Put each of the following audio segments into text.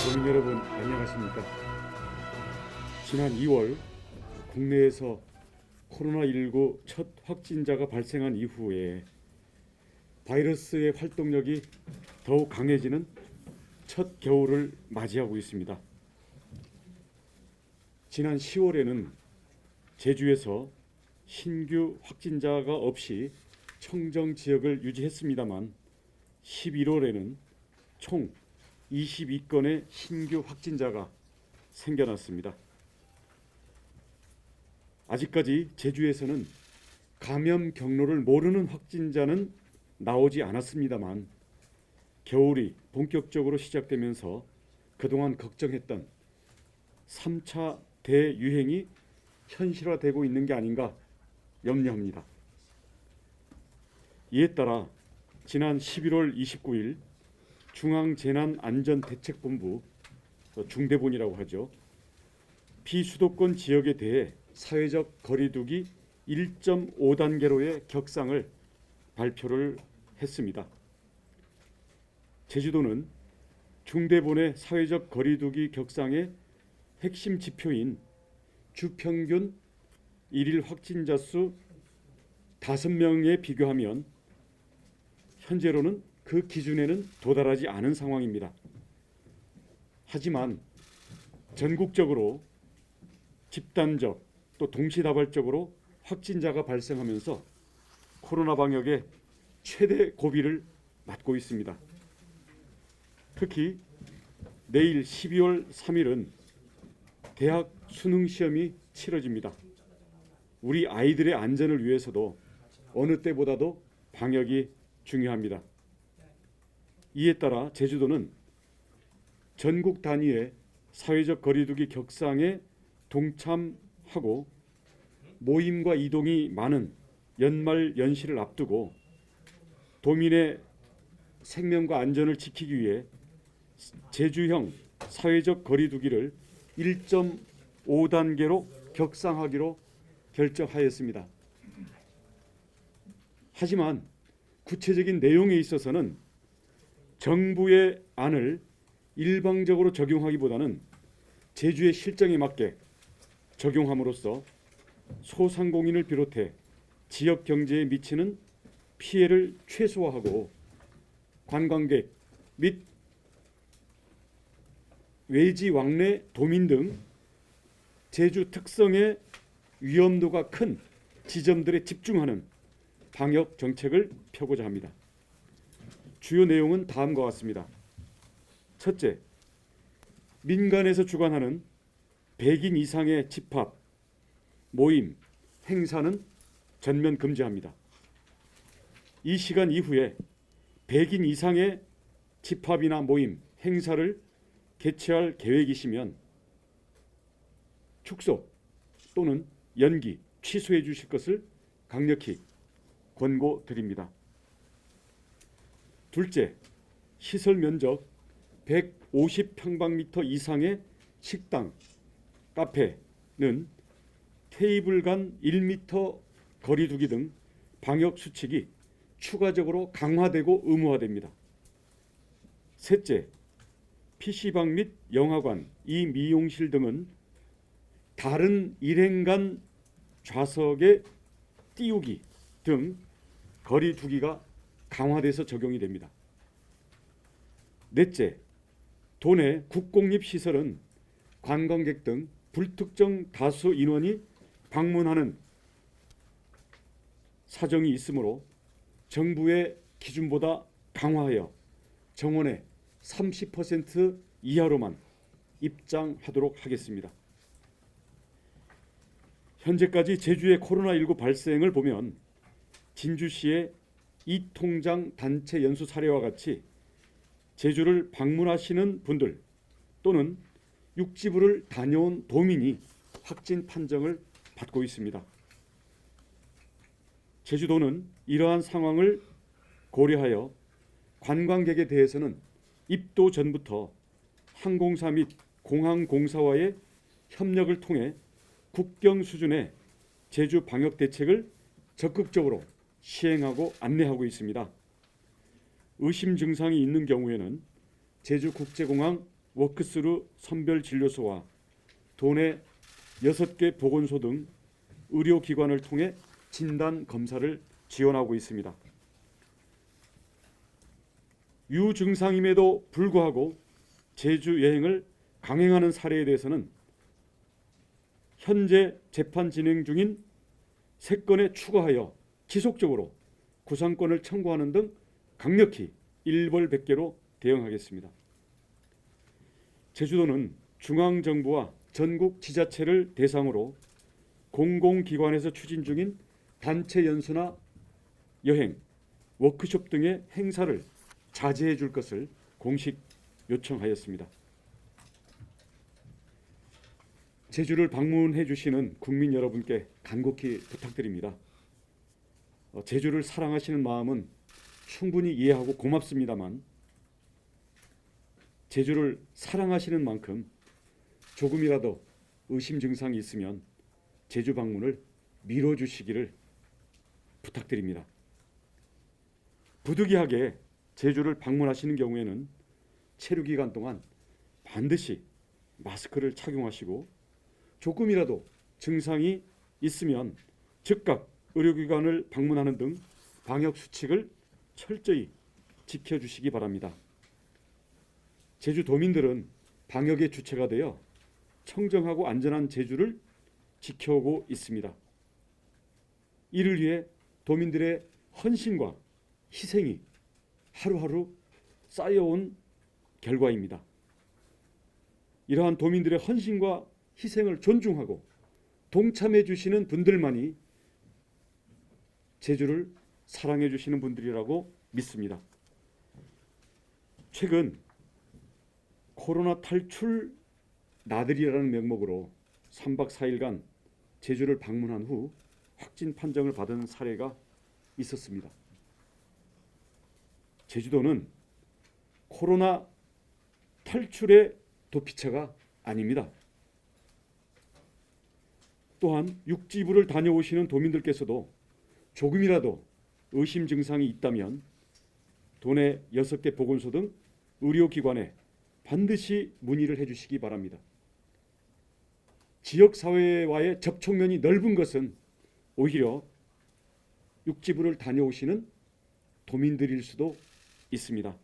도민 여러분 안녕하십니까? 지난 2월 국내에서 코로나19 첫 확진자가 발생한 이후에 바이러스의 활동력이 더욱 강해지는 첫 겨울을 맞이하고 있습니다. 지난 10월에는 제주에서 신규 확진자가 없이 청정 지역을 유지했습니다만 11월에는 총 22건의 신규 확진자가 생겨났습니다. 아직까지 제주에서는 감염 경로를 모르는 확진자는 나오지 않았습니다만 겨울이 본격적으로 시작되면서 그동안 걱정했던 3차 대유행이 현실화되고 있는 게 아닌가 염려합니다. 이에 따라 지난 11월 29일 중앙재난안전대책본부 중대본이라고 하죠. 비수도권 지역에 대해 사회적 거리두기 1.5단계로의 격상을 발표를 했습니다. 제주도는 중대본의 사회적 거리두기 격상의 핵심 지표인 주평균 일일 확진자 수 5명에 비교하면 현재로는 그 기준에는 도달하지 않은 상황입니다. 하지만 전국적으로 집단적 또 동시다발적으로 확진자가 발생하면서 코로나 방역의 최대 고비를 맞고 있습니다. 특히 내일 12월 3일은 대학 수능 시험이 치러집니다. 우리 아이들의 안전을 위해서도 어느 때보다도 방역이 중요합니다. 이에 따라 제주도는 전국 단위의 사회적 거리두기 격상에 동참하고 모임과 이동이 많은 연말 연시를 앞두고 도민의 생명과 안전을 지키기 위해 제주형 사회적 거리두기를 1.5단계로 격상하기로 결정하였습니다. 하지만 구체적인 내용에 있어서는 정부의 안을 일방적으로 적용하기보다는 제주의 실정에 맞게 적용함으로써 소상공인을 비롯해 지역 경제에 미치는 피해를 최소화하고 관광객 및 외지 왕래 도민 등 제주 특성의 위험도가 큰 지점들에 집중하는 방역 정책을 펴고자 합니다. 주요 내용은 다음과 같습니다. 첫째, 민간에서 주관하는 100인 이상의 집합, 모임, 행사는 전면 금지합니다. 이 시간 이후에 100인 이상의 집합이나 모임, 행사를 개최할 계획이시면 축소 또는 연기, 취소해 주실 것을 강력히 권고드립니다. 둘째, 시설 면적 150평방미터 이상의 식당, 카페는 테이블 간 1m 거리두기 등 방역 수칙이 추가적으로 강화되고 의무화됩니다. 셋째, PC방 및 영화관, 이 미용실 등은 다른 일행간 좌석에 띄우기 등 거리두기가 강화돼서 적용이 됩니다. 넷째, 도내 국공립시설은 관광객 등 불특정 다수 인원이 방문하는 사정이 있으므로 정부의 기준보다 강화하여 정원의 30% 이하로만 입장하도록 하겠습니다. 현재까지 제주의 코로나19 발생을 보면 진주시의 이통장 단체 연수 사례와 같이 제주를 방문하시는 분들 또는 육지부를 다녀온 도민이 확진 판정을 받고 있습니다. 제주도는 이러한 상황을 고려하여 관광객에 대해서는 입도 전부터 항공사 및 공항공사와의 협력을 통해 국경 수준의 제주 방역 대책을 적극적으로 시행하고 안내하고 있습니다. 의심 증상이 있는 경우에는 제주국제공항 워크스루 선별진료소와 도내 6개 보건소 등 의료기관을 통해 진단검사를 지원하고 있습니다. 유증상임에도 불구하고 제주 여행을 강행하는 사례에 대해서는 현재 재판 진행 중인 3건에 추가하여 지속적으로 구상권을 청구하는 등 강력히 일벌백계로 대응하겠습니다. 제주도는 중앙정부와 전국 지자체를 대상으로 공공기관에서 추진 중인 단체 연수나 여행, 워크숍 등의 행사를 자제해 줄 것을 공식 요청하였습니다. 제주를 방문해 주시는 국민 여러분께 간곡히 부탁드립니다. 제주를 사랑하시는 마음은 충분히 이해하고 고맙습니다만 제주를 사랑하시는 만큼 조금이라도 의심 증상이 있으면 제주 방문을 미뤄주시기를 부탁드립니다. 부득이하게 제주를 방문하시는 경우에는 체류 기간 동안 반드시 마스크를 착용하시고 조금이라도 증상이 있으면 즉각 의료기관을 방문하는 등 방역 수칙을 철저히 지켜주시기 바랍니다. 제주도민들은 방역의 주체가 되어 청정하고 안전한 제주를 지켜오고 있습니다. 이를 위해 도민들의 헌신과 희생이 하루하루 쌓여온 결과입니다. 이러한 도민들의 헌신과 희생을 존중하고 동참해 주시는 분들만이 제주를 사랑해 주시는 분들이라고 믿습니다. 최근 코로나 탈출 나들이라는 명목으로 3박 4일간 제주를 방문한 후 확진 판정을 받은 사례가 있었습니다. 제주도는 코로나 탈출의 도피처가 아닙니다. 또한 육지부를 다녀오시는 도민들께서도 조금이라도 의심 증상이 있다면 도내 6개 보건소 등 의료기관에 반드시 문의를 해주시기 바랍니다. 지역사회와의 접촉면이 넓은 것은 오히려 육지부를 다녀오시는 도민들일 수도 있습니다.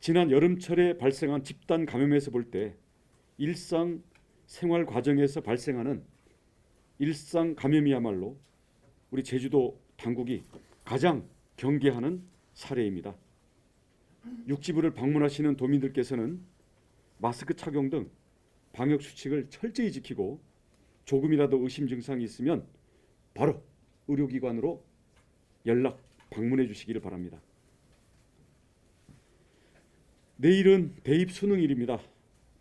지난 여름철에 발생한 집단 감염에서 볼 때 일상 생활 과정에서 발생하는 일상 감염이야말로 우리 제주도 당국이 가장 경계하는 사례입니다. 육지부를 방문하시는 도민들께서는 마스크 착용 등 방역 수칙을 철저히 지키고 조금이라도 의심 증상이 있으면 바로 의료기관으로 연락 방문해 주시기를 바랍니다. 내일은 대입 수능일입니다.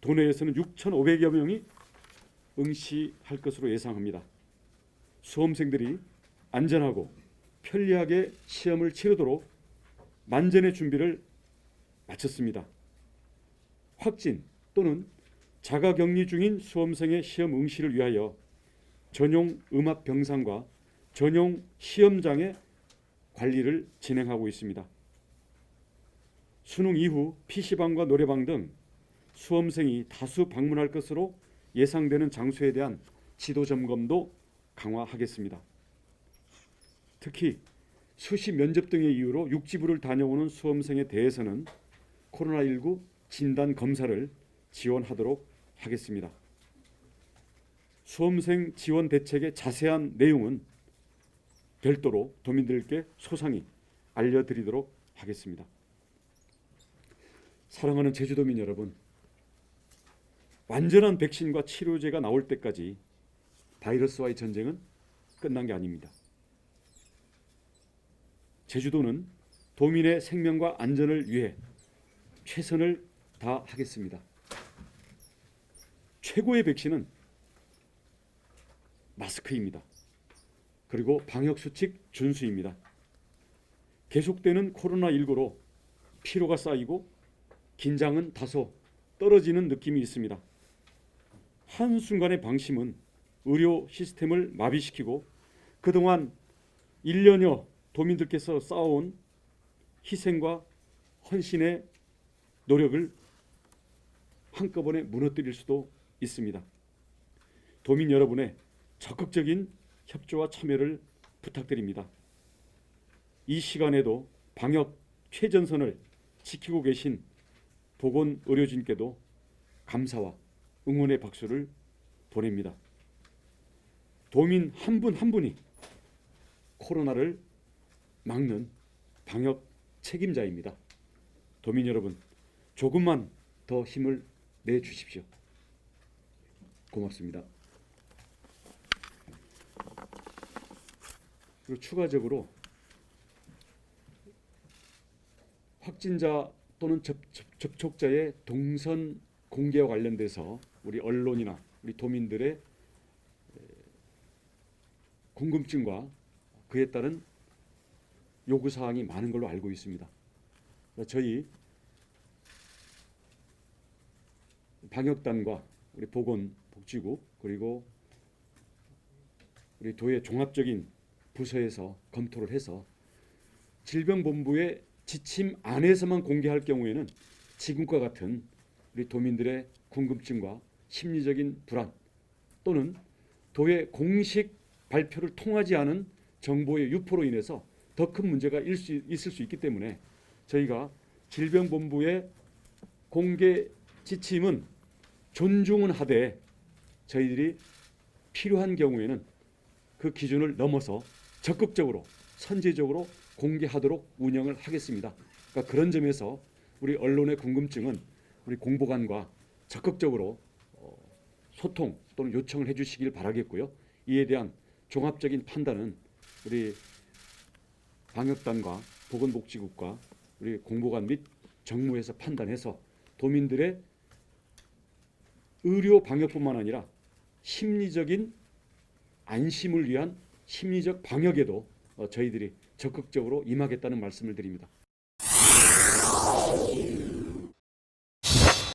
도내에서는 6,500여 명이 응시할 것으로 예상합니다. 수험생들이 안전하고 편리하게 시험을 치르도록 만전의 준비를 마쳤습니다. 확진 또는 자가격리 중인 수험생의 시험 응시를 위하여 전용 음압 병상과 전용 시험장의 관리를 진행하고 있습니다. 수능 이후 PC방과 노래방 등 수험생이 다수 방문할 것으로 예상되는 장소에 대한 지도 점검도 강화하겠습니다. 특히 수시 면접 등의 이유로 육지부를 다녀오는 수험생에 대해서는 코로나19 진단 검사를 지원하도록 하겠습니다. 수험생 지원 대책의 자세한 내용은 별도로 도민들께 소상히 알려드리도록 하겠습니다. 사랑하는 제주도민 여러분, 완전한 백신과 치료제가 나올 때까지 바이러스와의 전쟁은 끝난 게 아닙니다. 제주도는 도민의 생명과 안전을 위해 최선을 다하겠습니다. 최고의 백신은 마스크입니다. 그리고 방역수칙 준수입니다. 계속되는 코로나19로 피로가 쌓이고 긴장은 다소 떨어지는 느낌이 있습니다. 한순간의 방심은 의료 시스템을 마비시키고 그동안 1년여 도민들께서 쌓아온 희생과 헌신의 노력을 한꺼번에 무너뜨릴 수도 있습니다. 도민 여러분의 적극적인 협조와 참여를 부탁드립니다. 이 시간에도 방역 최전선을 지키고 계신 보건의료진께도 감사와 응원의 박수를 보냅니다. 도민 한 분 한 분이 코로나를 막는 방역 책임자입니다. 도민 여러분, 조금만 더 힘을 내주십시오. 고맙습니다. 그리고 추가적으로 확진자 또는 접촉자의 동선 공개와 관련돼서 우리 언론이나 우리 도민들의 궁금증과 그에 따른 요구사항이 많은 걸로 알고 있습니다. 저희 방역단과 우리 보건복지국 그리고 우리 도의 종합적인 부서에서 검토를 해서 질병본부의 지침 안에서만 공개할 경우에는 지금과 같은 우리 도민들의 궁금증과 심리적인 불안 또는 도의 공식 발표를 통하지 않은 정보의 유포로 인해서 더 큰 문제가 있을 수 있기 때문에 저희가 질병본부의 공개 지침은 존중은 하되 저희들이 필요한 경우에는 그 기준을 넘어서 적극적으로 선제적으로 공개하도록 운영을 하겠습니다. 그러니까 그런 점에서 우리 언론의 궁금증은 우리 공보관과 적극적으로 소통 또는 요청을 해주시길 바라겠고요. 이에 대한 종합적인 판단은 우리 방역단과 보건복지국과 우리 공보관 및 정무에서 판단해서 도민들의 의료 방역뿐만 아니라 심리적인 안심을 위한 심리적 방역에도 저희들이 적극적으로 임하겠다는 말씀을 드립니다.